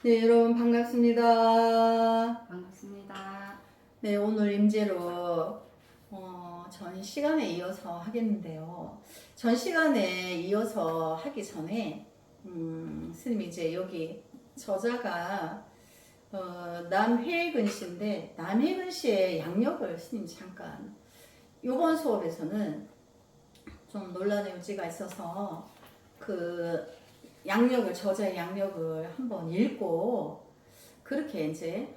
네, 여러분 반갑습니다. 반갑습니다. 네, 오늘 임재로 전 시간에 이어서 하겠는데요. 전 시간에 이어서 하기 전에 스님 이제 여기 저자가 남혜근 씨인데 남혜근 씨의 양력을 스님 잠깐 이번 수업에서는 좀 논란의 여지가 있어서 그 양력을 저자의 양력을 한번 읽고 그렇게 이제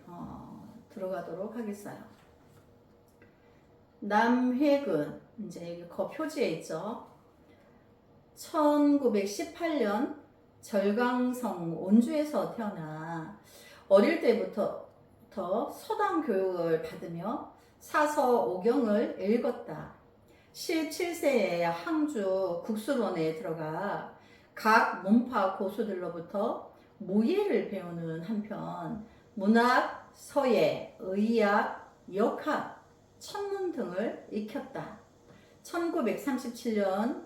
들어가도록 하겠어요. 남회근 이제 여기 거 표지에 있죠. 1918년 절강성 온주에서 태어나 어릴 때부터 서당 교육을 받으며 사서 오경을 읽었다. 17세에 항주 국수론에 들어가 각 문파 고수들로부터 무예를 배우는 한편 문학, 서예, 의학, 역학, 천문 등을 익혔다. 1937년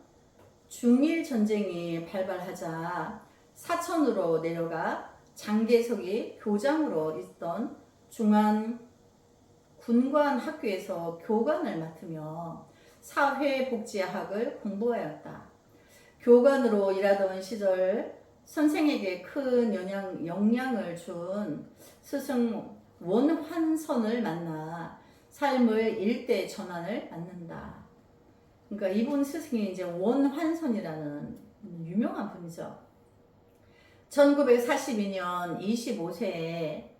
중일 전쟁이 발발하자 사천으로 내려가 장계석이 교장으로 있던 중안 군관학교에서 교관을 맡으며 사회복지학을 공부하였다. 교관으로 일하던 시절 선생에게 큰 영향을 준 스승 원환선을 만나 삶의 일대 전환을 갖는다. 그러니까 이분 스승이 이제 원환선이라는 유명한 분이죠. 1942년 25세에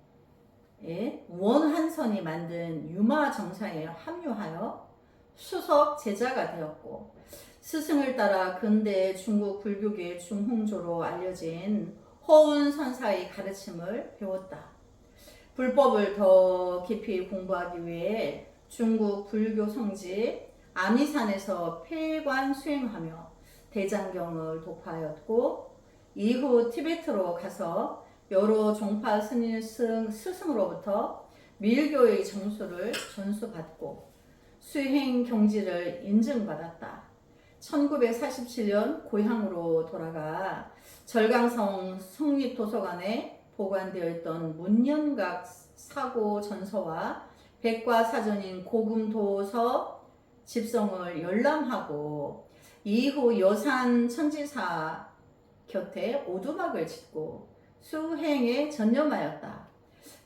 원환선이 만든 유마정사에 합류하여 수석 제자가 되었고 스승을 따라 근대 중국 불교계 중흥조로 알려진 허운 선사의 가르침을 배웠다. 불법을 더 깊이 공부하기 위해 중국 불교 성지 아미산에서 폐관 수행하며 대장경을 독파하였고 이후 티베트로 가서 여러 종파 스승으로부터 밀교의 정수를 전수받고 수행 경지를 인증받았다. 1947년 고향으로 돌아가 절강성 성립도서관에 보관되어 있던 문연각 사고 전서와 백과사전인 고금도서 집성을 열람하고 이후 여산 천지사 곁에 오두막을 짓고 수행에 전념하였다.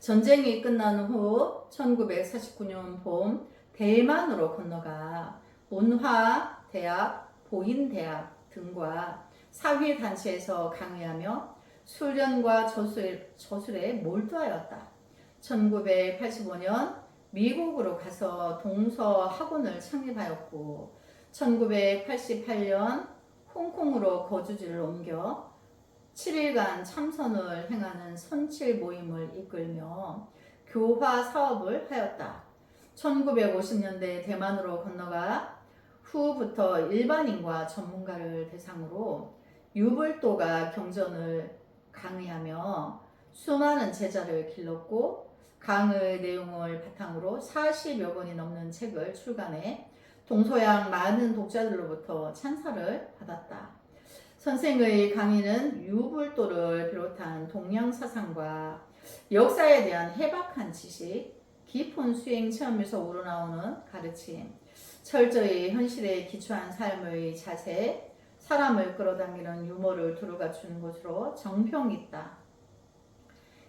전쟁이 끝난 후 1949년 봄 대만으로 건너가 문화, 대학, 보인대학 등과 사회단체에서 강의하며 수련과 저술에 몰두하였다. 1985년 미국으로 가서 동서학원을 창립하였고 1988년 홍콩으로 거주지를 옮겨 7일간 참선을 행하는 선칠 모임을 이끌며 교화 사업을 하였다. 1950년대 대만으로 건너가 후부터 일반인과 전문가를 대상으로 유불도가 경전을 강의하며 수많은 제자를 길렀고 강의 내용을 바탕으로 40여 권이 넘는 책을 출간해 동서양 많은 독자들로부터 찬사를 받았다. 선생의 강의는 유불도를 비롯한 동양 사상과 역사에 대한 해박한 지식, 깊은 수행 체험에서 우러나오는 가르침, 철저히 현실에 기초한 삶의 자세, 사람을 끌어당기는 유머를 두루 갖춘 것으로 정평이 있다.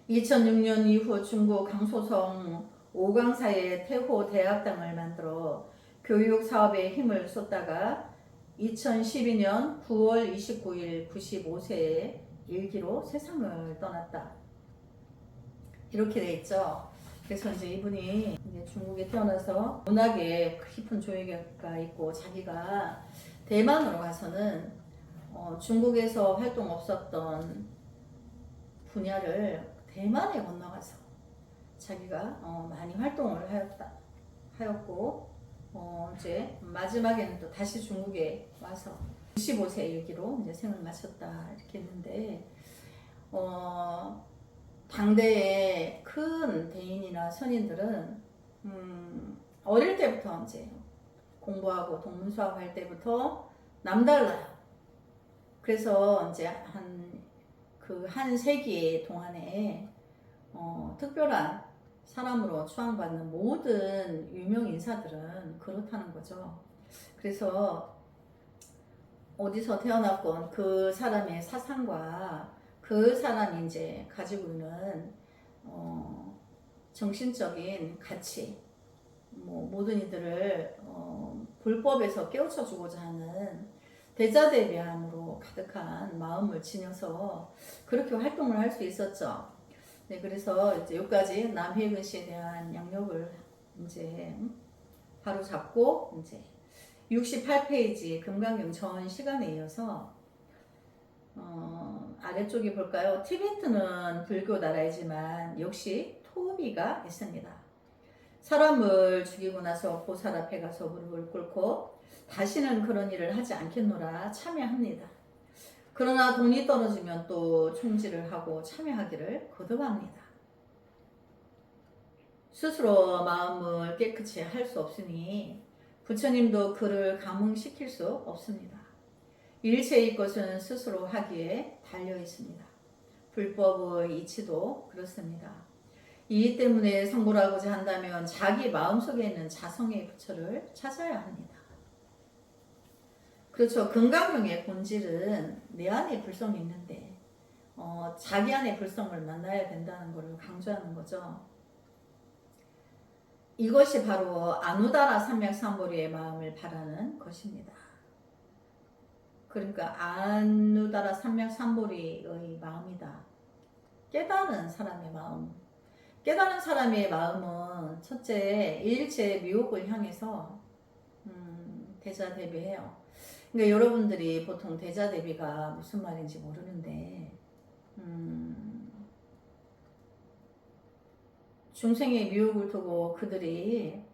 2006년 이후 중국 강소성 5강사의 태호 대학당을 만들어 교육 사업에 힘을 쏟다가 2012년 9월 29일 95세에 일기로 세상을 떠났다. 이렇게 돼 있죠. 그래서 이제 이분이 이제 중국에 태어나서 문학에 깊은 조예가 있고 자기가 대만으로 가서는 중국에서 활동 없었던 분야를 대만에 건너가서 자기가 많이 활동을 하였고 이제 마지막에는 또 다시 중국에 와서 95세 일기로 이제 생을 마쳤다 이렇게 했는데 당대의 큰 대인이나 선인들은 어릴 때부터 이제 공부하고 동문수학 할 때부터 남달라요. 그래서 이제 한 그 한 세기 동안에 특별한 사람으로 추앙받는 모든 유명 인사들은 그렇다는 거죠. 그래서 어디서 태어났건 그 사람의 사상과 그 사람이 이제 가지고 있는 정신적인 가치, 뭐 모든 이들을 불법에서 깨우쳐 주고자 하는 대자대비함으로 가득한 마음을 지녀서 그렇게 활동을 할 수 있었죠. 네, 그래서 이제 여기까지 남혜근 씨에 대한 양력을 이제 바로 잡고 이제 68페이지 금강경 전 시간에 이어서 아래쪽에 볼까요? 티베트는 불교 나라이지만 역시 토비가 있습니다. 사람을 죽이고 나서 보살 앞에 가서 무릎을 꿇고 다시는 그런 일을 하지 않겠노라 참여합니다. 그러나 돈이 떨어지면 또 총질을 하고 참여하기를 거듭합니다. 스스로 마음을 깨끗이 할 수 없으니 부처님도 그를 감흥시킬 수 없습니다. 일체의 것은 스스로 하기에 달려 있습니다. 불법의 이치도 그렇습니다. 이 때문에 성불하고자 한다면 자기 마음속에 있는 자성의 부처를 찾아야 합니다. 그렇죠. 금강경의 본질은 내 안에 불성이 있는데 자기 안에 불성을 만나야 된다는 것을 강조하는 거죠. 이것이 바로 아누다라 삼맥삼보리의 마음을 바라는 것입니다. 그러니까 아누다라 삼맥삼보리의 마음이다. 깨달은 사람의 마음. 깨달은 사람의 마음은 첫째 일체 미혹을 향해서 대자대비해요. 그러니까 여러분들이 보통 대자대비가 무슨 말인지 모르는데 중생의 미혹을 두고 그들이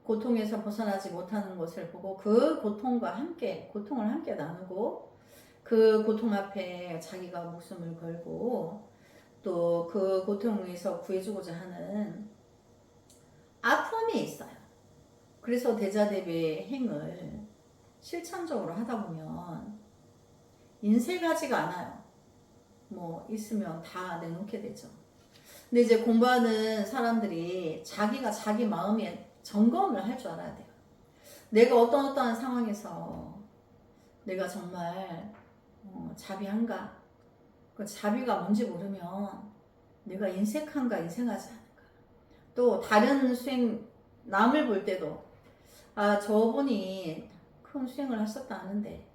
고통에서 벗어나지 못하는 것을 보고 그 고통과 함께 고통을 함께 나누고 그 고통 앞에 자기가 목숨을 걸고 또 그 고통에서 구해주고자 하는 아픔이 있어요. 그래서 대자대비의 행을 실천적으로 하다 보면 인색하지가 않아요. 뭐 있으면 다 내놓게 되죠. 근데 이제 공부하는 사람들이 자기가 자기 마음에 점검을 할 줄 알아야 돼요. 내가 어떠한 상황에서 내가 정말 자비한가? 그 자비가 뭔지 모르면 내가 인색한가 인색하지 않은가? 또 다른 수행 남을 볼 때도 저분이 큰 수행을 하셨다 하는데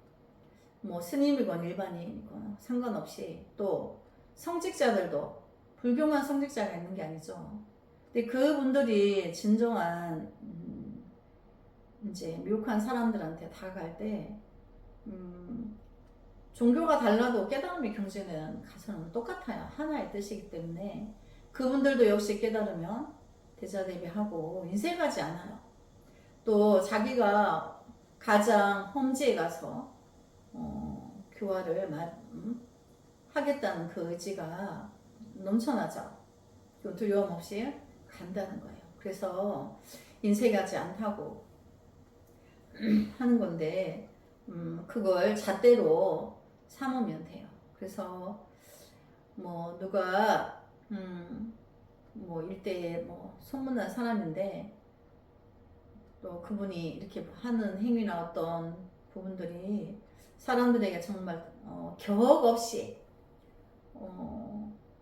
뭐 스님이건 일반인이건 상관없이 또 성직자들도 불교만 성직자가 있는 게 아니죠. 근데 그분들이 진정한 이제 미혹한 사람들한테 다가갈 때 종교가 달라도 깨달음의 경지는 가서는 똑같아요. 하나의 뜻이기 때문에 그분들도 역시 깨달으면 대자대비하고 인색하지 않아요. 또 자기가 가장 험지에 가서 교화를 하겠다는 그 의지가 넘쳐나죠. 두려움 없이 간다는 거예요. 그래서 인색하지 않다고 하는 건데 그걸 잣대로 삼으면 돼요. 그래서 뭐 누가 뭐 일대에 뭐 소문난 사람인데 또 그분이 이렇게 하는 행위나 어떤 부분들이 사람들에게 정말 격 없이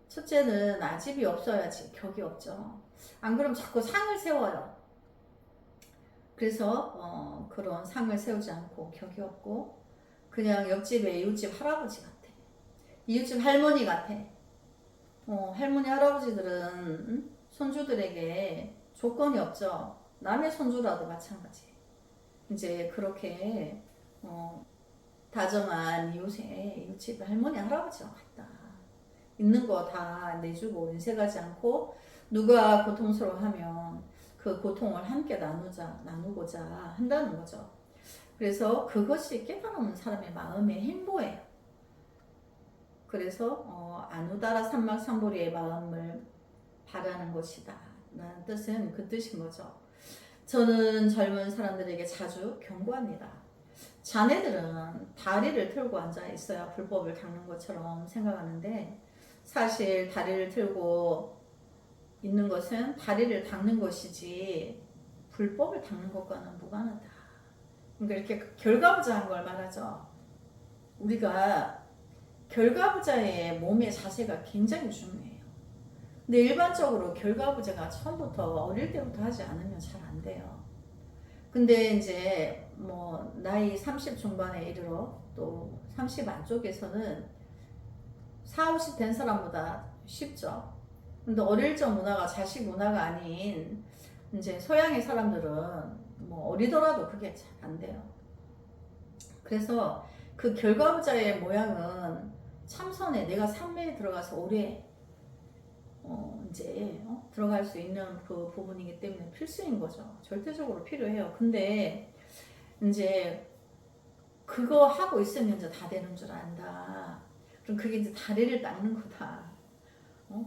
첫째는 아집이 없어야지 격이 없죠. 안 그러면 자꾸 상을 세워요. 그래서 그런 상을 세우지 않고 격이 없고 그냥 옆집에 이웃집 할아버지 같아. 이웃집 할머니 같아. 할머니 할아버지들은 손주들에게 조건이 없죠. 남의 손주라도 마찬가지. 이제 그렇게 다정한 이웃집 할머니 할아버지와 같다. 있는 거 다 내주고 인색하지 않고 누가 고통스러워하면 그 고통을 함께 나누고자 한다는 거죠. 그래서 그것이 깨달은 사람의 마음의 행보예요. 그래서 아누다라 삼막삼보리의 마음을 바라는 것이다 라는 뜻은 그 뜻인 거죠. 저는 젊은 사람들에게 자주 경고합니다. 자네들은 다리를 틀고 앉아 있어야 불법을 닦는 것처럼 생각하는데 사실 다리를 틀고 있는 것은 다리를 닦는 것이지 불법을 닦는 것과는 무관하다. 그러니까 이렇게 결과부자한 걸 말하죠. 우리가 결과부자의 몸의 자세가 굉장히 중요해요. 근데 일반적으로 결과부자가 처음부터 어릴 때부터 하지 않으면 잘 안 돼요. 근데 이제 뭐 나이 30 중반에 이르러 또 30 안쪽에서는 40, 50 된 사람보다 쉽죠. 근데 어릴 적 문화가 자식 문화가 아닌 이제 서양의 사람들은 뭐 어리더라도 그게 잘 안 돼요. 그래서 그 결과부자의 모양은 참선에 내가 삼매에 들어가서 오래 이제 들어갈 수 있는 그 부분이기 때문에 필수인 거죠. 절대적으로 필요해요. 근데 이제 그거 하고 있으면 이제 다 되는 줄 안다. 그럼 그게 이제 다리를 닦는 거다.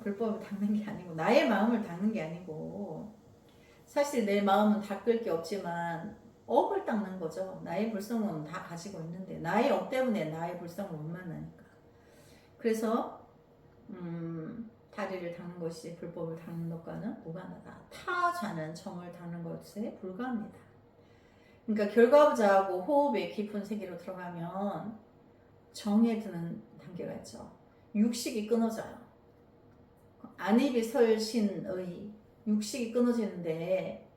불법을 닦는 게 아니고 나의 마음을 닦는 게 아니고 사실 내 마음은 닦을 게 없지만 업을 닦는 거죠. 나의 불성은 다 가지고 있는데 나의 업 때문에 나의 불성을 못 만나니까. 그래서 다리를 닦는 것이 불법을 닦는 것과는 무관하다. 타좌는 정을 닦는 것에 불과합니다. 그러니까 결과부자하고 호흡의 깊은 세계로 들어가면 정에 드는 단계가 있죠. 육식이 끊어져요. 안입이 설신의 육식이 끊어지는데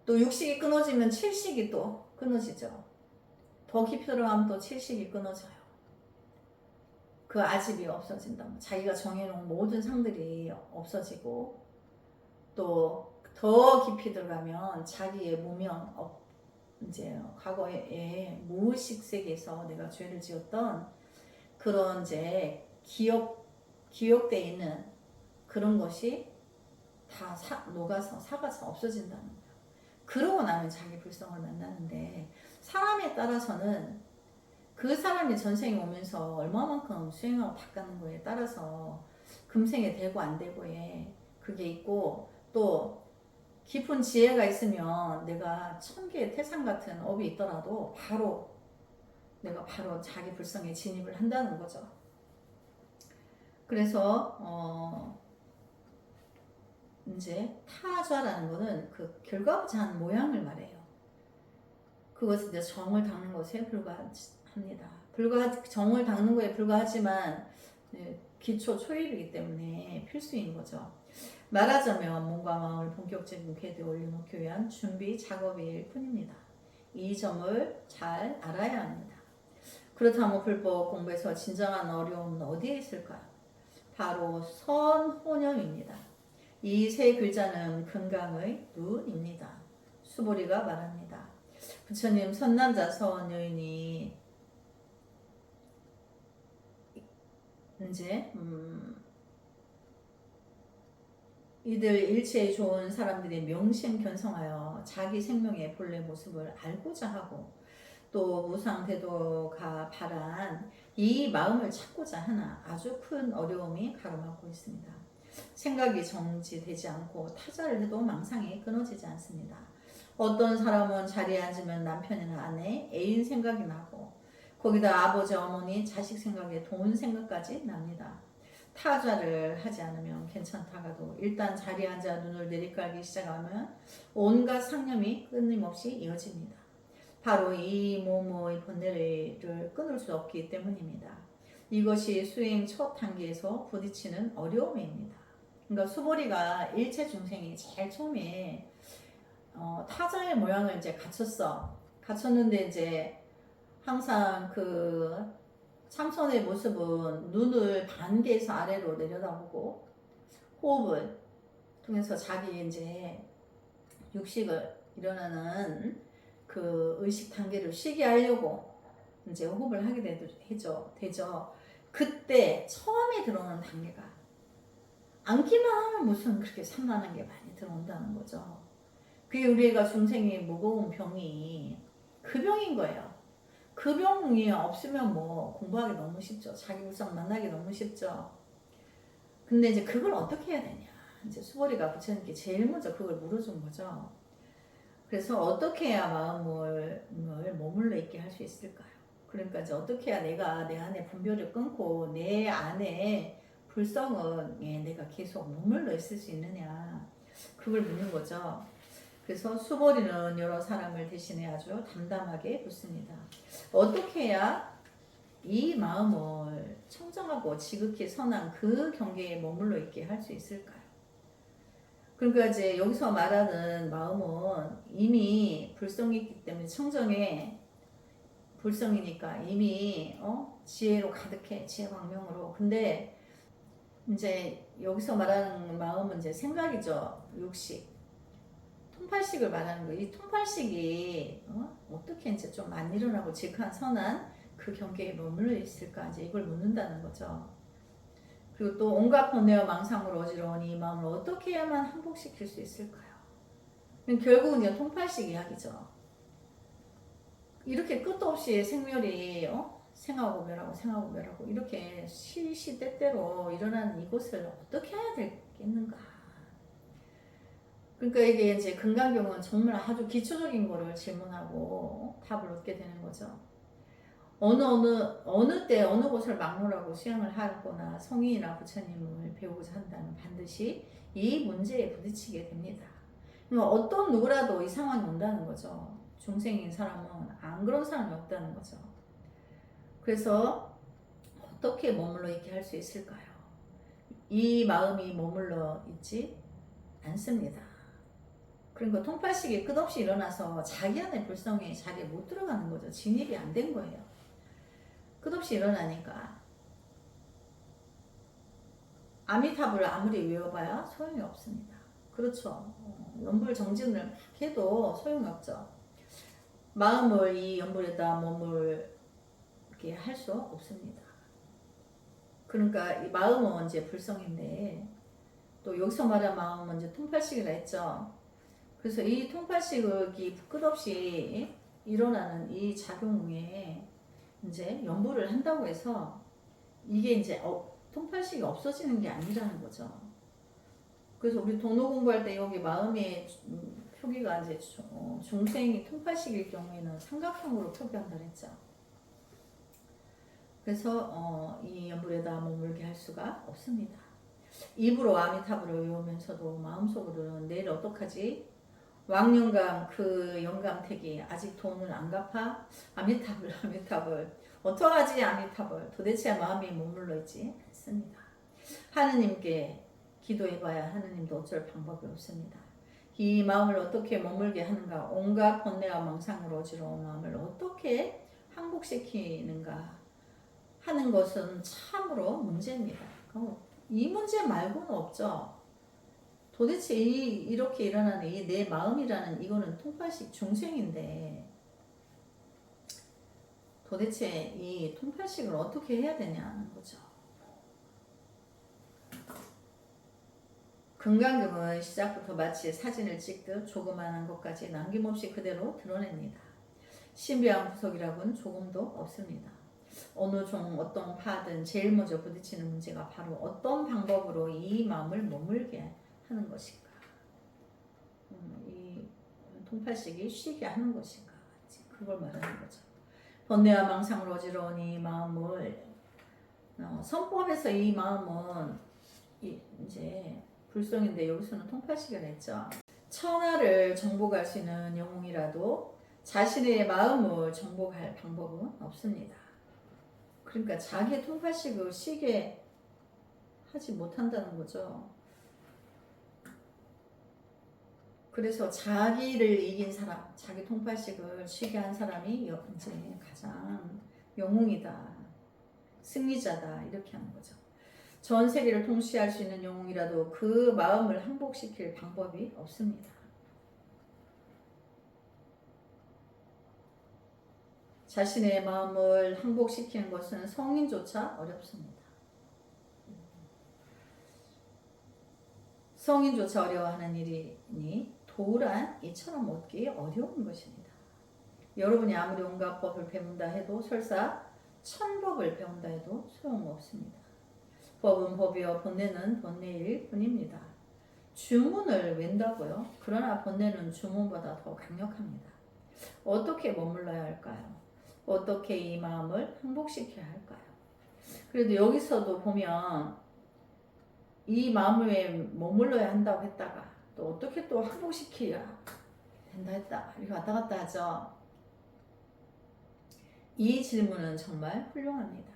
또 육식이 끊어지면 칠식이 또 끊어지죠. 더 깊이 들어가면 또 칠식이 끊어져요. 그 아집이 없어진다. 자기가 정해놓은 모든 상들이 없어지고 또 더 깊이 들어가면 자기의 무명, 이제 과거에 무의식 세계에서 내가 죄를 지었던 그런 이제 기억돼 있는 그런 것이 다 녹아서 사가서 없어진다는 거예요. 그러고 나면 자기 불성을 만나는데 사람에 따라서는 그 사람이 전생에 오면서 얼마만큼 수행하고 닦는 거에 따라서 금생에 되고 안 되고에 그게 있고 또 깊은 지혜가 있으면 내가 1000개의 태산 같은 업이 있더라도 내가 바로 자기 불성에 진입을 한다는 거죠. 그래서 이제 타좌라는 거는 그 결과부자한 모양을 말해요. 그것은 이제 정을 닦는 것에 불과합니다. 정을 닦는 것에 불과하지만 기초 초입이기 때문에 필수인 거죠. 말하자면 몸과 마음을 본격적인 궤도에 올려놓기 위한 준비 작업일 뿐입니다. 이 점을 잘 알아야 합니다. 그렇다면 불법 공부에서 진정한 어려움은 어디에 있을까요? 바로 선혼념입니다. 이 세 글자는 건강의 눈입니다. 수보리가 말합니다. 부처님 선남자 선여인이 이제 이들 일체에 좋은 사람들이 명심견성하여 자기 생명의 본래 모습을 알고자 하고 또 무상대도가 바란 이 마음을 찾고자 하나 아주 큰 어려움이 가로막고 있습니다. 생각이 정지되지 않고 타자를 해도 망상이 끊어지지 않습니다. 어떤 사람은 자리에 앉으면 남편이나 아내, 애인 생각이 나고 거기다 아버지, 어머니, 자식 생각에 돈 생각까지 납니다. 타자를 하지 않으면 괜찮다가도 일단 자리에 앉아 눈을 내리깔기 시작하면 온갖 상념이 끊임없이 이어집니다. 바로 이 몸의 본래를 끊을 수 없기 때문입니다. 이것이 수행 첫 단계에서 부딪히는 어려움입니다. 그러니까 수보리가 일체 중생이 제일 처음에 타자의 모양을 이제 갖췄는데 이제 항상 그 참선의 모습은 눈을 반개에서 아래로 내려다보고 호흡을 통해서 자기 이제 육식을 일어나는 그 의식 단계를 쉬게 하려고 이제 호흡을 하게 되죠. 그때 처음에 들어오는 단계가 앉기만 하면 무슨 그렇게 산만한 게 많이 들어온다는 거죠. 그게 우리가 중생의 무거운 병이 그 병인 거예요. 그 병이 없으면 뭐 공부하기 너무 쉽죠. 자기 불성 만나기 너무 쉽죠. 근데 이제 그걸 어떻게 해야 되냐. 이제 수보리가 부처님께 제일 먼저 그걸 물어준 거죠. 그래서 어떻게 해야 마음을 머물러 있게 할 수 있을까요? 그러니까 이제 어떻게 해야 내가 내 안에 분별을 끊고 내 안에 불성은 내가 계속 머물러 있을 수 있느냐, 그걸 묻는 거죠. 그래서 수보리는 여러 사람을 대신해 아주 담담하게 묻습니다. 어떻게 해야 이 마음을 청정하고 지극히 선한 그 경계에 머물러 있게 할 수 있을까요? 그러니까 이제 여기서 말하는 마음은 이미 불성이 있기 때문에 청정에 불성이니까 이미 지혜로 가득해, 지혜 광명으로. 근데 이제 여기서 말하는 마음은 이제 생각이죠. 육식, 통팔식을 말하는 거. 이 통팔식이 어떻게 이제 좀 안 일어나고 지극한 선한 그 경계에 머물러 있을까, 이제 이걸 묻는다는 거죠. 그리고 또 온갖 번뇌와 망상으로 어지러운 이 마음을 어떻게 해야만 항복시킬 수 있을까요? 결국은 이제 통팔식 이야기죠. 이렇게 끝도 없이 생멸이 생하고 멸하고 생하고 멸하고 이렇게 시시때때로 일어나는 이것을 어떻게 해야 되겠는가? 그러니까 이게 이제 금강경은 정말 아주 기초적인 거를 질문하고 답을 얻게 되는 거죠. 어느 때 어느 곳을 막론하고 수양을 하거나 성인이나 부처님을 배우고자 한다면 반드시 이 문제에 부딪히게 됩니다. 그러니까 어떤 누구라도 이 상황이 온다는 거죠. 중생인 사람은 안 그런 사람이 없다는 거죠. 그래서 어떻게 머물러 있게 할 수 있을까요? 이 마음이 머물러 있지 않습니다. 그러니까 통팔식이 끝없이 일어나서 자기 안의 불성에 자리에 못 들어가는 거죠. 진입이 안 된 거예요. 끝없이 일어나니까 아미타불을 아무리 외워봐야 소용이 없습니다. 그렇죠. 연불정진을 해도 소용이 없죠. 마음을 이 연불에다 머물게 할 수 없습니다. 그러니까 이 마음은 이제 불성인데 또 여기서 말한 마음은 이제 통팔식이라 했죠. 그래서 이 통팔식이 끝없이 일어나는 이 작용에 이제 연불을 한다고 해서 이게 이제 통팔식이 없어지는 게 아니라는 거죠. 그래서 우리 도노 공부할 때 여기 마음의 표기가 이제 중생이 통팔식일 경우에는 삼각형으로 표기한다 그랬죠. 그래서 이 연불에다 머물게 할 수가 없습니다. 입으로 아미타불을 외우면서도 마음속으로는 내일 어떡하지? 왕영감 그 영감택이 아직 돈을 안 갚아? 아미타불 어떡하지 아미타불 도대체 마음이 머물러 있지 않습니다. 하느님께 기도해봐야 하느님도 어쩔 방법이 없습니다. 이 마음을 어떻게 머물게 하는가, 온갖 번뇌와 망상으로 어지러운 마음을 어떻게 항복시키는가 하는 것은 참으로 문제입니다. 이 문제 말고는 없죠. 도대체 이렇게 일어나는 이 내 마음이라는 이거는 통팔식 중생인데 도대체 이 통팔식을 어떻게 해야 되냐는 거죠. 금강경은 시작부터 마치 사진을 찍듯 조그마한 것까지 남김없이 그대로 드러냅니다. 신비한 구석이라고는 조금도 없습니다. 어느 종 어떤 파든 제일 먼저 부딪히는 문제가 바로 어떤 방법으로 이 마음을 머물게 하는 것인가, 이 통팔식이 쉬게 하는 것인가, 그걸 말하는 거죠. 번뇌와 망상으로 어지러운 이 마음을 선법에서 이 마음은 이제 불성인데 여기서는 통팔식을 했죠. 천하를 정복할 수 있는 영웅이라도 자신의 마음을 정복할 방법은 없습니다. 그러니까 자기의 통팔식을 쉬게 하지 못한다는 거죠. 그래서 자기를 이긴 사람, 자기 통팔식을 쉬게 한 사람이 이제 가장 영웅이다, 승리자다, 이렇게 하는 거죠. 전 세계를 통치할 수 있는 영웅이라도 그 마음을 항복시킬 방법이 없습니다. 자신의 마음을 항복시키는 것은 성인조차 어렵습니다. 성인조차 어려워하는 일이니 도란 이처럼 얻기 어려운 것입니다. 여러분이 아무리 온갖 법을 배운다 해도 설사 천법을 배운다 해도 소용없습니다. 법은 법이요 번뇌는 번뇌일 뿐입니다. 주문을 웬다고요? 그러나 본내는 주문보다 더 강력합니다. 어떻게 머물러야 할까요? 어떻게 이 마음을 항복시켜야 할까요? 그래도 여기서도 보면 이 마음에 머물러야 한다고 했다가 또 어떻게 또 항복시켜야 된다 했다 이렇게 왔다 갔다 하죠. 이 질문은 정말 훌륭합니다.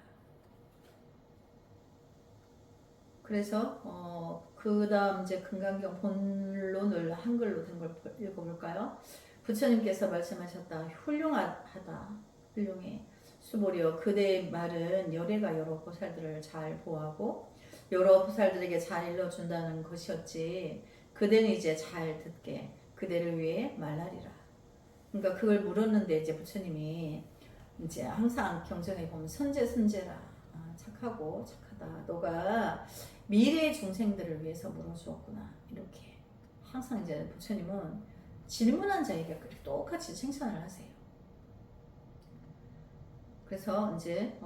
그래서 그 다음 이제 금강경 본론을 한글로 된 걸 읽어볼까요? 부처님께서 말씀하셨다. 훌륭하다. 훌륭해. 수보리여 그대의 말은 열애가 여러 보살들을 잘 보호하고 여러 보살들에게 잘 일러준다는 것이었지. 그대는 이제 잘 듣게 그대를 위해 말하리라. 그러니까 그걸 물었는데 이제 부처님이 이제 항상 경전에 보면 선제라. 착하고 착하다. 너가 미래의 중생들을 위해서 물어주었구나. 이렇게 항상 이제 부처님은 질문한 자에게 똑같이 칭찬을 하세요. 그래서 이제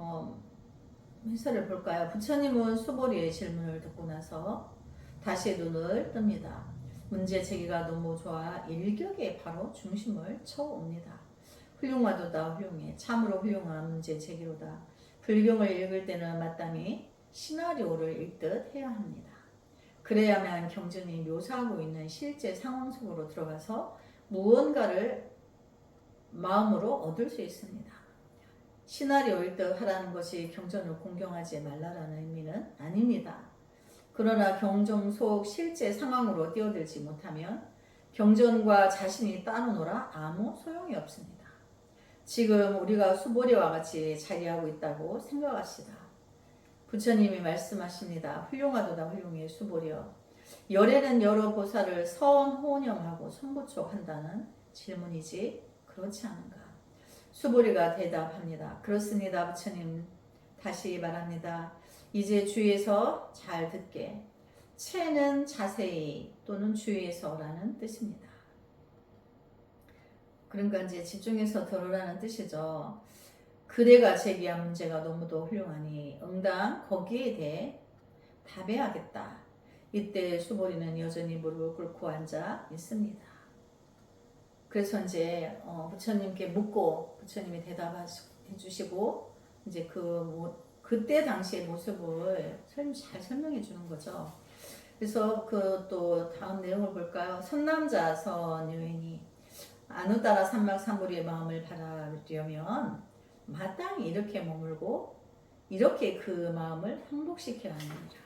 해설을 볼까요? 부처님은 수보리의 질문을 듣고 나서 다시 눈을 뜹니다. 문제 제기가 너무 좋아 일격에 바로 중심을 쳐옵니다. 훌륭하도다 훌륭해. 참으로 훌륭한 문제 제기로다. 불경을 읽을 때는 마땅히 시나리오를 읽듯 해야 합니다. 그래야만 경전이 묘사하고 있는 실제 상황 속으로 들어가서 무언가를 마음으로 얻을 수 있습니다. 시나리오 읽듯 하라는 것이 경전을 공경하지 말라라는 의미는 아닙니다. 그러나 경전 속 실제 상황으로 뛰어들지 못하면 경전과 자신이 따르노라 아무 소용이 없습니다. 지금 우리가 수보리와 같이 자리하고 있다고 생각합시다. 부처님이 말씀하십니다. 훌륭하도다 훌륭해 수보리여. 열애는 여러 보살을 선호념하고 선보촉한다는 질문이지 그렇지 않은가. 수보리가 대답합니다. 그렇습니다 부처님. 다시 말합니다. 이제 주위에서 잘 듣게. 채는 자세히 또는 주위에서라는 뜻입니다. 그러니까 이제 집중해서 들으라는 뜻이죠. 그대가 제기한 문제가 너무도 훌륭하니 응당 거기에 대해 답해야겠다. 이때 수보리는 여전히 무릎을 꿇고 앉아 있습니다. 그래서 이제 부처님께 묻고 부처님이 대답해 주시고 이제 그때 당시의 모습을 잘 설명해 주는 거죠. 그래서 그 또 다음 내용을 볼까요? 선남자 선여인이 아누따라 삼막삼보리의 마음을 바라려면 마땅히 이렇게 머물고 이렇게 그 마음을 항복시켜야 합니다.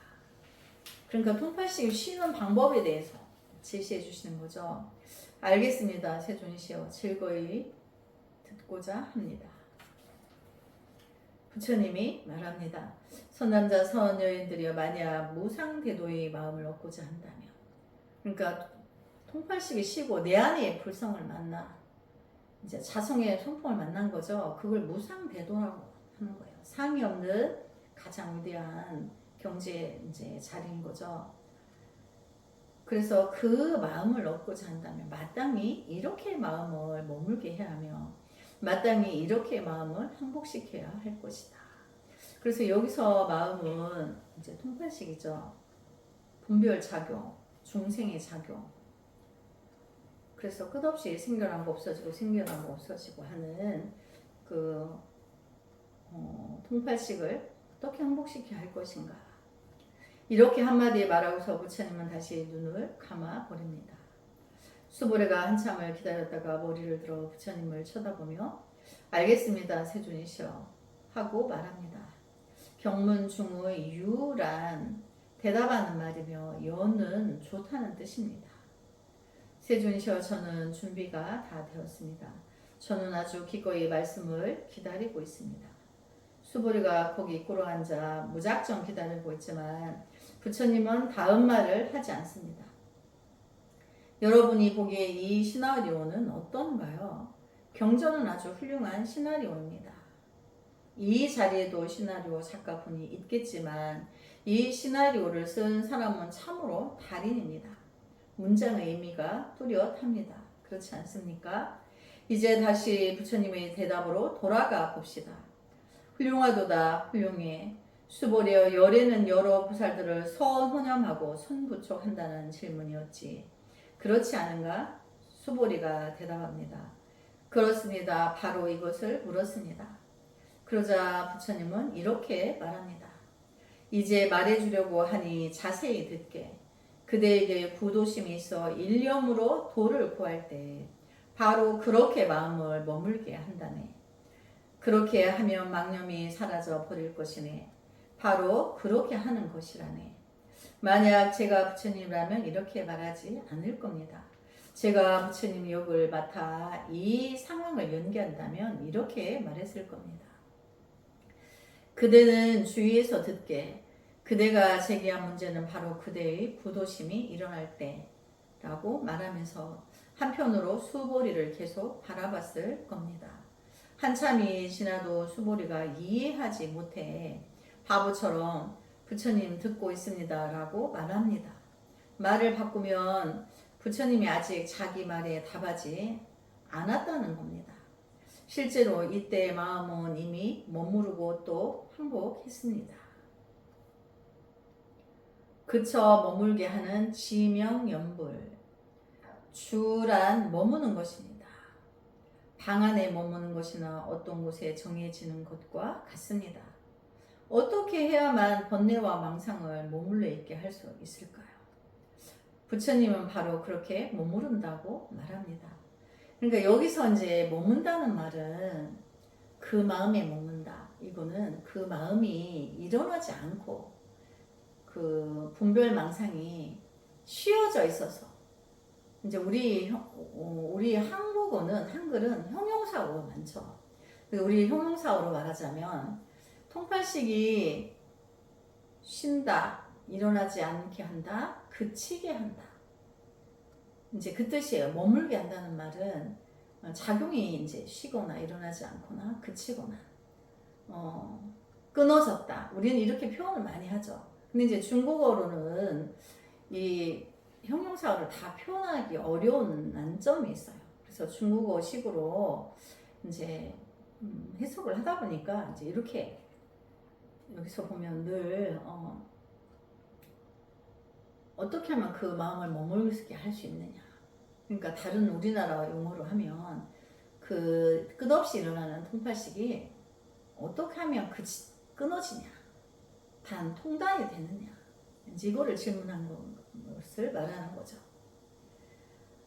그러니까 통팔식이 쉬는 방법에 대해서 제시해 주시는 거죠. 알겠습니다. 세존이시여 즐거이 듣고자 합니다. 부처님이 말합니다. 선남자 선여인들이여 만약 무상대도의 마음을 얻고자 한다면 그러니까 통팔식이 쉬고 내 안의 불성을 만나 이제 자성의 성품을 만난 거죠. 그걸 무상대도라고 하는 거예요. 상이 없는 가장 위대한 경제 이제 자리인 거죠. 그래서 그 마음을 얻고자 한다면 마땅히 이렇게 마음을 머물게 해야 하며 마땅히 이렇게 마음을 항복시켜야 할 것이다. 그래서 여기서 마음은 이제 통팔식이죠. 분별 작용, 중생의 작용. 그래서 끝없이 생겨난 거 없어지고 생겨난 거 없어지고 하는 그 통팔식을 어떻게 항복시켜야 할 것인가. 이렇게 한마디에 말하고서 부처님은 다시 눈을 감아 버립니다. 수보레가 한참을 기다렸다가 머리를 들어 부처님을 쳐다보며 알겠습니다 세존이시여 하고 말합니다. 경문중의 유란 대답하는 말이며 여는 좋다는 뜻입니다. 세존이시여 저는 준비가 다 되었습니다. 저는 아주 기꺼이 말씀을 기다리고 있습니다. 수보리가 거기 꿇어 앉아 무작정 기다리고 있지만 부처님은 다음 말을 하지 않습니다. 여러분이 보기에 이 시나리오는 어떤가요? 경전은 아주 훌륭한 시나리오입니다. 이 자리에도 시나리오 작가분이 있겠지만 이 시나리오를 쓴 사람은 참으로 달인입니다. 문장의 의미가 뚜렷합니다. 그렇지 않습니까? 이제 다시 부처님의 대답으로 돌아가 봅시다. 훌륭하도다 훌륭해. 수보리여 열에는 여러 보살들을 선호념하고 선부촉한다는 질문이었지. 그렇지 않은가? 수보리가 대답합니다. 그렇습니다. 바로 이것을 물었습니다. 그러자 부처님은 이렇게 말합니다. 이제 말해주려고 하니 자세히 듣게. 그대에게 구도심이 있어 일념으로 도를 구할 때 바로 그렇게 마음을 머물게 한다네. 그렇게 하면 망념이 사라져 버릴 것이네. 바로 그렇게 하는 것이라네. 만약 제가 부처님이라면 이렇게 말하지 않을 겁니다. 제가 부처님 역을 맡아 이 상황을 연기한다면 이렇게 말했을 겁니다. 그대는 주위에서 듣게. 그대가 제기한 문제는 바로 그대의 부도심이 일어날 때라고 말하면서 한편으로 수보리를 계속 바라봤을 겁니다. 한참이 지나도 수보리가 이해하지 못해 바보처럼 부처님 듣고 있습니다 라고 말합니다. 말을 바꾸면 부처님이 아직 자기 말에 답하지 않았다는 겁니다. 실제로 이때 마음은 이미 머무르고 또 항복했습니다. 그쳐 머물게 하는 지명연불. 주란 머무는 것입니다. 방 안에 머무는 것이나 어떤 곳에 정해지는 것과 같습니다. 어떻게 해야만 번뇌와 망상을 머물러 있게 할 수 있을까요? 부처님은 바로 그렇게 머무른다고 말합니다. 그러니까 여기서 이제 머문다는 말은 그 마음에 머문다. 이거는 그 마음이 일어나지 않고 그 분별 망상이 쉬어져 있어서 이제 우리 한글은 형용사어가 많죠. 우리 형용사어로 말하자면 통팔식이 쉰다, 일어나지 않게 한다, 그치게 한다. 이제 그 뜻이에요. 머물게 한다는 말은 작용이 이제 쉬거나 일어나지 않거나 그치거나 끊어졌다. 우리는 이렇게 표현을 많이 하죠. 근데 이제 중국어로는 이 형용사를 다 표현하기 어려운 난점이 있어요. 그래서 중국어식으로 이제 해석을 하다 보니까 이제 이렇게 여기서 보면 늘 어떻게 하면 그 마음을 머물게 할 수 있느냐. 그러니까 다른 우리나라 용어로 하면 그 끝없이 일어나는 통팔식이 어떻게 하면 끊어지냐. 단 통단이 되느냐. 이거를 질문한 것을 말하는 거죠.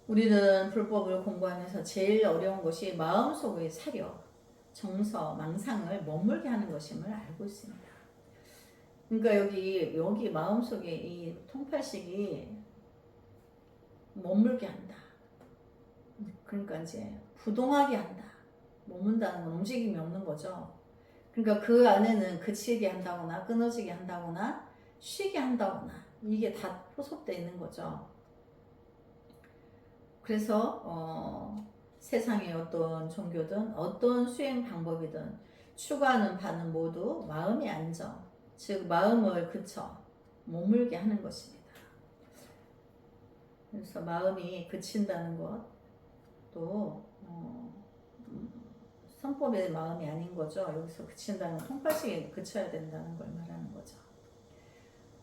우리는 불법을 공부하면서 제일 어려운 것이 마음속의 사력, 정서, 망상을 머물게 하는 것임을 알고 있습니다. 그러니까 여기 마음속에 이 통팔식이 머물게 한다. 그러니까 이제 부동하게 한다. 머문다는 건 움직임이 없는 거죠. 그러니까 그 안에는 그치게 한다거나 끊어지게 한다거나 쉬게 한다거나 이게 다 포섭되어 있는 거죠. 그래서 세상의 어떤 종교든 어떤 수행 방법이든 추구하는 바는 모두 마음의 안정, 즉 마음을 그쳐 머물게 하는 것입니다. 그래서 마음이 그친다는 것도 선법의 마음이 아닌 거죠. 여기서 그친다는 통팔식에 그쳐야 된다는 걸 말하는 거죠.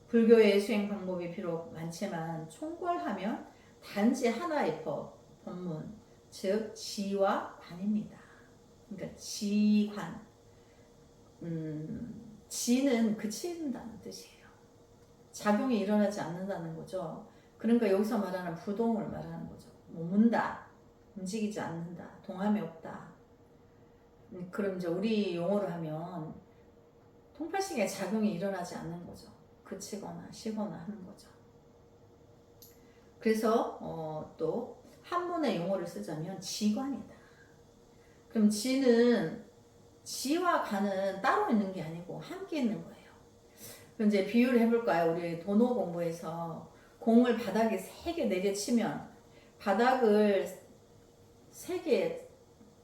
불교의 수행 방법이 비록 많지만 총괄하면 단지 하나의 법문, 즉 지와 관입니다. 그러니까 지관, 지는 그친다는 뜻이에요. 작용이 일어나지 않는다는 거죠. 그러니까 여기서 말하는 부동을 말하는 거죠. 머문다, 움직이지 않는다, 동함이 없다. 그럼 이제 우리 용어로 하면 통팔식의 작용이 일어나지 않는 거죠. 그치거나 쉬거나 하는 거죠. 그래서 또 한문의 용어를 쓰자면 지관이다. 그럼 지는 지와 관은 따로 있는 게 아니고 함께 있는 거예요. 그럼 이제 비유를 해볼까요? 우리 도노 공부에서 공을 바닥에 3개 내려치면 바닥을 3개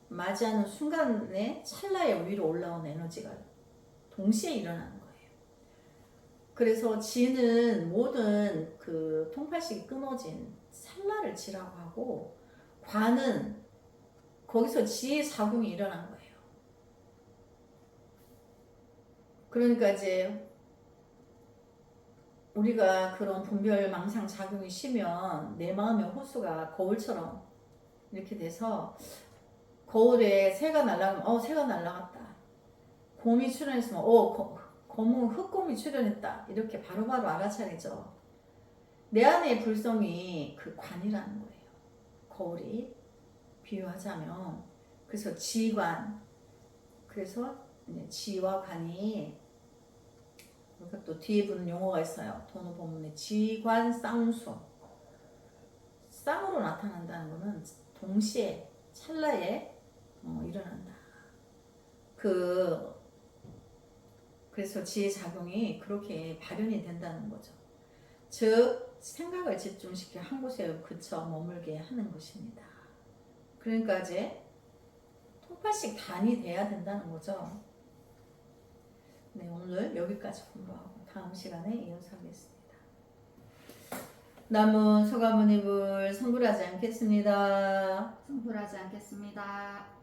맞이하는 순간에 찰나에 위로 올라온 에너지가 동시에 일어나는 거예요. 그래서 지는 모든 그 통팔식이 끊어진 찰나를 지라고 하고 관은 거기서 지의 작용이 일어난 거예요. 그러니까 이제 우리가 그런 분별 망상 작용이 심면 내 마음의 호수가 거울처럼 이렇게 돼서 거울에 새가 날아가면 새가 날아갔다. 곰이 출현했으면 곰은 흑곰이 출현했다. 이렇게 바로바로 알아차리죠. 내 안의 불성이 그 관이라는 거예요. 거울이 비유하자면 그래서 지관 그래서 지와 관이 그러니까 또 뒤에 붙는 용어가 있어요. 돈어 본문에 지관 쌍수 쌍으로 나타난다는 것은 동시에 찰나에 일어난다. 그래서 지의 작용이 그렇게 발현이 된다는 거죠. 즉 생각을 집중시켜 한 곳에 그쳐 머물게 하는 것입니다. 그러니까 이제 통팔식 단이 돼야 된다는 거죠. 네, 오늘 여기까지 공부하고 다음 시간에 이어서 하겠습니다. 남은 소가모니불 성불하지 않겠습니다. 성불하지 않겠습니다.